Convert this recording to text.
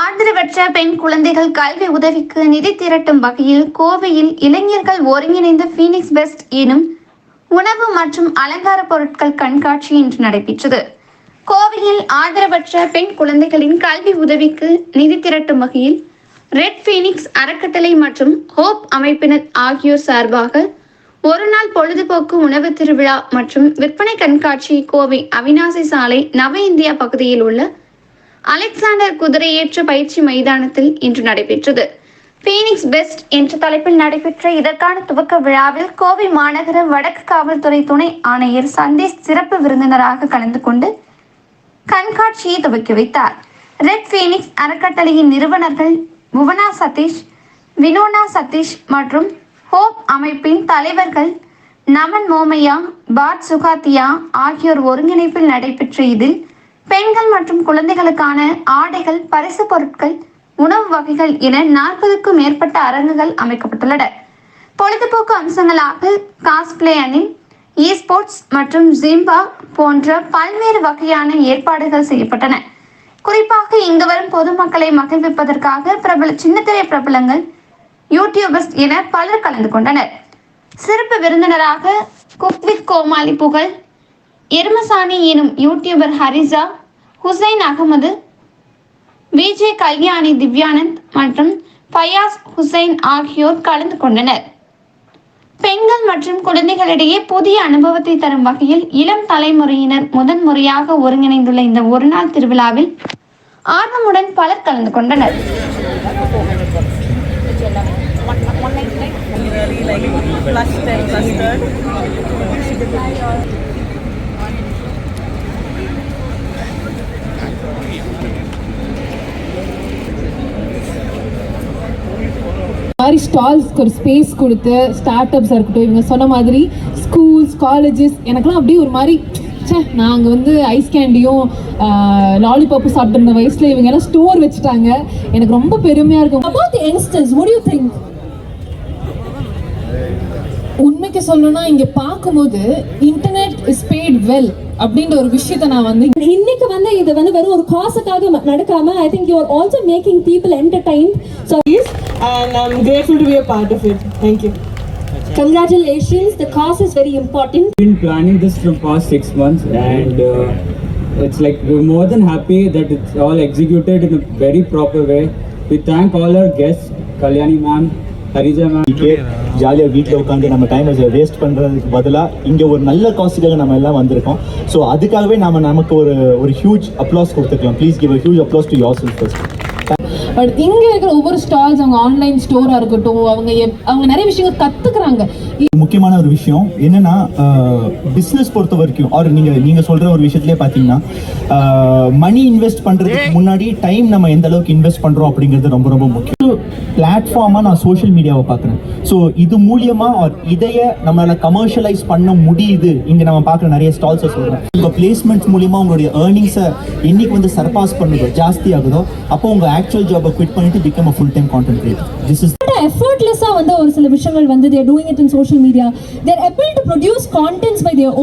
ஆதரவற்ற பெண் குழந்தைகள் கல்வி உதவிக்கு நிதி திரட்டும் வகையில் கோவையில் இளைஞர்கள் ஒருங்கிணைந்த பீனிக்ஸ் பெஸ்ட் எனும் உணவு மற்றும் அலங்கார பொருட்கள் கண்காட்சி இன்று நடைபெற்றது. கோவையில் ஆதரவற்ற பெண் குழந்தைகளின் கல்வி உதவிக்கு நிதி திரட்டும் வகையில் ரெட் பீனிக்ஸ் அறக்கட்டளை மற்றும் ஹோப் அமைப்பினர் ஆகியோர் சார்பாக ஒருநாள் பொழுதுபோக்கு உணவு திருவிழா மற்றும் விற்பனை கண்காட்சி கோவை அவிநாசி சாலை நவ இந்தியா பகுதியில் உள்ள அலெக்சாண்டர் குதிரையேற்ற பயிற்சி மைதானத்தில் இன்று நடைபெற்றது. பீனிக்ஸ் பெஸ்ட் என்ற தலைப்பில் நடைபெற்ற இதற்கான துவக்க விழாவில் கோவை மாநகர வடக்கு காவல்துறை துணை ஆணையர் சந்தீஷ் சிறப்பு விருந்தினராக கலந்து கொண்டு கண்காட்சியை துவக்கி வைத்தார். ரெட் பீனிக்ஸ் அறக்கட்டளையின் நிறுவனர்கள் புவனா சதீஷ், வினோனா சதீஷ் மற்றும் ஹோப் அமைப்பின் தலைவர்கள் நமன் மோமையா, பாட் சுகாத்தியா ஆகியோர் ஒருங்கிணைப்பில் நடைபெற்ற இதில் பெண்கள் மற்றும் குழந்தைகளுக்கான ஆடைகள், பரிசு பொருட்கள், உணவு வகைகள் என 40க்கும் மேற்பட்ட அரங்குகள் அமைக்கப்பட்டுள்ளன. பொழுதுபோக்கு அம்சங்களாக காஸ்பிளே அணில், இ ஸ்போர்ட்ஸ் மற்றும் ஜிம்பா போன்ற பல்வேறு வகையான ஏற்பாடுகள் செய்யப்பட்டன. குறிப்பாக இங்கு வரும் பொதுமக்களை மகிழ்விப்பதற்காக சின்னத்திரை பிரபலங்கள், யூடியூபர்ஸ் என பலர் கலந்து கொண்டனர். சிறப்பு விருந்தினராக குக் வித் கோமாளி புகழ், எருமசாணி எனும் யூடியூபர் ஹரிசா, ஹுசைன் அகமது, விஜே கல்யாணி திவ்யானந்த் மற்றும் ஃபயாஸ் ஹுசைன் ஆகியோர் கலந்து கொண்டனர். பெண்கள் மற்றும் குழந்தைகளிடையே புதிய அனுபவத்தை தரும் வகையில் இளம் தலைமுறையினர் முதன்முறையாக ஒருங்கிணைந்துள்ள இந்த ஒருநாள் திருவிழாவில் ஆர்வமுடன் பலர் கலந்து கொண்டனர். மாதிரி ஸ்டால்ஸ்க்கு ஒரு ஸ்பேஸ் கொடுத்து ஸ்டார்ட் அப்ஸாக இருக்கட்டும், இவங்க சொன்ன மாதிரி ஸ்கூல்ஸ், காலேஜஸ், எனக்குலாம் அப்படியே ஒரு மாதிரி நாங்கள் வந்து ஐஸ் கேண்டியும் லாலிபாப்பும் சாப்பிட்ருந்த வயசில் இவங்க எல்லாம் ஸ்டோர் வச்சுட்டாங்க. எனக்கு ரொம்ப பெருமையாக இருக்கும். About the youngsters, what do you think? உண்மைக்கு சொல்லணும்னா இங்கே பார்க்கும்போது இன்டர்நெட் இஸ் பேட் வெல் அப்படின்ற ஒரு விஷயத்தை நான் வந்து இன்னைக்கு வந்து இது வந்து வெறும் ஒரு காசுக்காக நடக்காம I think you are also making people entertained, so and I'm grateful to be a part of it. Thank you. Congratulations, the cause is very important. We've been planning this from past 6 months and it's like we're more than happy that it's all executed in a very proper way. We thank all our guests, Kalyani ma'am, Harija ma'am. ஜாலியாக வீட்டில் உட்காந்து நம்ம time waste பண்ணுறதுக்கு பதிலாக இங்கே ஒரு நல்ல காசுக்காக நம்ம எல்லாம் வந்திருக்கோம். ஸோ அதுக்காகவே நமக்கு ஒரு ஹியூஜ் அப்ளாஸ் கொடுத்துருக்கலாம். Please give a huge applause to yourself first. But இங்கே இருக்கிற ஒவ்வொரு ஸ்டால்ஸ், அவங்க ஆன்லைன் ஸ்டோராக இருக்கட்டும், அவங்க நிறைய விஷயங்கள் கற்றுக்குறாங்க. முக்கியமான ஒரு விஷயம் என்னன்னா, பிஸ்னஸ் பொறுத்த வரைக்கும் ஆர் நீங்கள் சொல்கிற ஒரு விஷயத்துலேயே பார்த்தீங்கன்னா, மணி இன்வெஸ்ட் பண்ணுறதுக்கு முன்னாடி டைம் நம்ம எந்த அளவுக்கு இன்வெஸ்ட் பண்ணுறோம் அப்படிங்கிறது ரொம்ப ரொம்ப முக்கியம். பிளாட்ஃபார்மாக நான் சோஷியல் மீடியாவை பார்க்குறேன். ஸோ இது மூலியமாக இதையை நம்மளால் கமர்ஷியலைஸ் பண்ண முடியுது. இங்கே நம்ம பார்க்குற நிறைய ஸ்டால்ஸை சொல்கிறேன். உங்கள் பிளேஸ்மெண்ட்ஸ் மூலியமாக உங்களுடைய ஏர்னிங்ஸை என்னைக்கு வந்து சர்பாஸ் பண்ணுதோ, ஜாஸ்தி ஆகுதோ, அப்போ உங்கள் ஆக்சுவல் ஜாபை குவிட் பண்ணிட்டு become a full-time content creator. This is effortless வந்து ஒரு சில விஷயங்கள் வந்து they are doing it in social media. They are able to produce contents by their own.